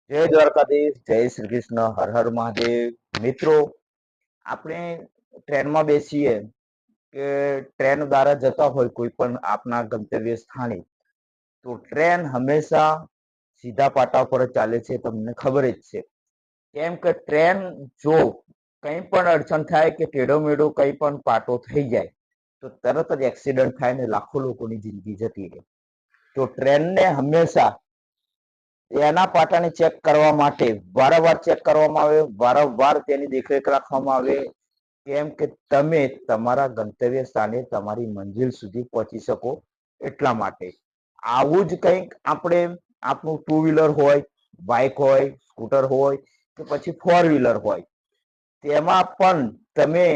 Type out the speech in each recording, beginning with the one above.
જય દ્વારકાધીશ, જય શ્રી કૃષ્ણ, હર હર મહાદેવ. મિત્રો, આપણે ટ્રેનમાં બેસીએ કે ટ્રેન દ્વારા જતા હોય કોઈ પણ આપના ગંતવ્ય સ્થાને, તો ટ્રેન હંમેશા સીધા પાટા પર જ ચાલે છે, તમને ખબર જ છે. કેમ કે ટ્રેન જો કંઈ પણ અડચણ થાય કે ટેઢો મેઢો કંઈ પણ પાટો થઈ જાય તો તરત જ એક્સિડન્ટ થાય ને લાખો લોકોની જિંદગી જતી રહે. તો ટ્રેનને હંમેશા એના પાટાને ચેક કરવા માટે વારંવાર ચેક કરવામાં આવે, વારંવાર તેની દેખરેખ રાખવામાં આવે. કેમ કે તમે તમારા ગંતવ્ય સ્થાને તમારી મંજિલ સુધી પહોંચી શકો એટલા માટે. આવું જ કંઈક આપણે આપણું ટુ વ્હીલર હોય, બાઇક હોય, સ્કૂટર હોય કે પછી ફોર વ્હીલર હોય, તેમાં પણ તમે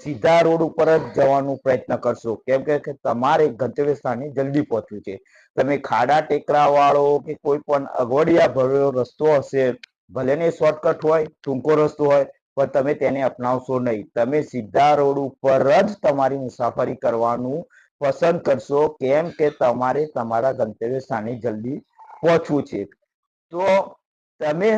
સીધા રોડ ઉપર જ જવાનો પ્રયત્ન કરશો. કેમ કે તમારે ગંતવ્ય સ્થાને જલ્દી પહોંચવું છે. તમે ખાડા ટેકરા વાળો કે કોઈ પણ અગવડિયા ભર્યો રસ્તો હશે, ભલે ને શોર્ટકટ હોય, ટૂંકો રસ્તો હોય, પણ તમે તેને અપનાવશો નહીં. તમે સીધા રોડ ઉપર જ તમારી મુસાફરી કરવાનું પસંદ કરશો. કેમ કે તમારે તમારા ગંતવ્ય સ્થાને જલ્દી પહોંચવું છે. તો તમે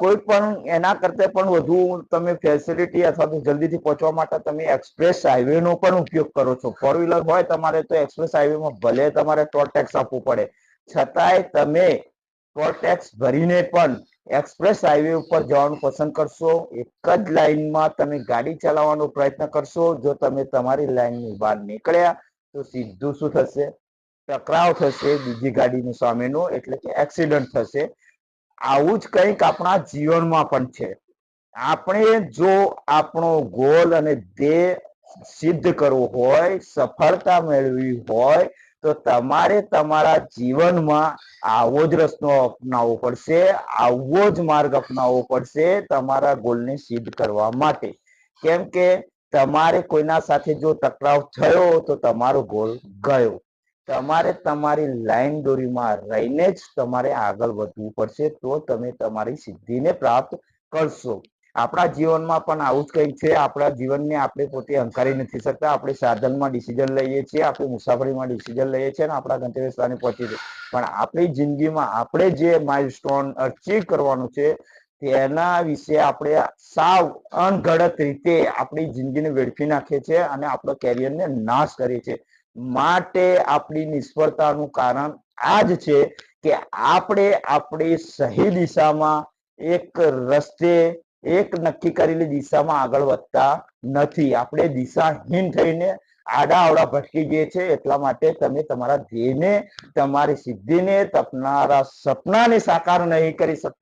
કોઈ પણ એના કરતા પણ વધુ તમે ફેસિલિટી અથવા તો જલ્દીથી પહોંચવા માટે તમે એક્સપ્રેસ હાઈવે નો પણ ઉપયોગ કરો છો. ફોર વ્હીલર હોય તમારે તો એક્સપ્રેસ હાઈવેમાં ભલે તમારે ટોલ ટેક્સ આપવું પડે, છતાંય તમે ટોલ ટેક્સ ભરીને પણ એક્સપ્રેસ હાઈવે ઉપર જવાનું પસંદ કરશો. એક જ લાઈનમાં તમે ગાડી ચલાવવાનો પ્રયત્ન કરશો. જો તમે તમારી લાઈનની બહાર નીકળ્યા તો સીધું શું થશે? ટકરાવ થશે બીજી ગાડીની સામેનો, એટલે કે એક્સિડન્ટ થશે. આવું જ કંઈક આપણા જીવનમાં પણ છે. આપણે જો આપણો ગોલ અને ધ્યેય સિદ્ધ કરવો હોય, સફળતા મેળવી હોય, તો તમારે તમારા જીવનમાં આવો જ રસ્તો અપનાવવો પડશે, આવો જ માર્ગ અપનાવવો પડશે તમારા ગોલને સિદ્ધ કરવા માટે. કેમ કે તમારે કોઈના સાથે જો ટકરાવ થયો તો તમારો ગોલ ગયો. તમારે તમારી લાઈન દોરીમાં રહીને જ તમારે આગળ વધવું પડશે, તો તમે તમારી સિદ્ધિને પ્રાપ્ત કરશો. આપણા જીવનમાં પણ આવું જ કંઈક છે. આપણા જીવનને આપણે પોતે હંકારી નથી શકતા. આપણે સાધનમાં ડિસિઝન લઈએ છીએ, આપણે મુસાફરીમાં ડિસિઝન લઈએ છીએ અને આપણા ગંતવ્ય સ્થાને પહોંચીએ છીએ. પણ આપણી જિંદગીમાં આપણે જે માઇલસ્ટોન અચીવ કરવાનું છે તેના વિશે આપણે સાવ અણઘડત રીતે આપણી જિંદગીને વેડફી નાખીએ છીએ અને આપણા કેરિયરને નાશ કરીએ છીએ. માટે આપણી નિષ્ફળતાનું કારણ આ જ છે કે આપણે આપણી સહી દિશામાં એક રસ્તે એક નક્કી કરેલી દિશામાં આગળ વધતા નથી. આપણે દિશાહીન થઈને આડા અવડા ભટકી જઈએ છીએ. એટલા માટે તમે તમારા ધ્યેયને, તમારી સિદ્ધિને, તમારા સપનાને સાકાર નહીં કરી શકતા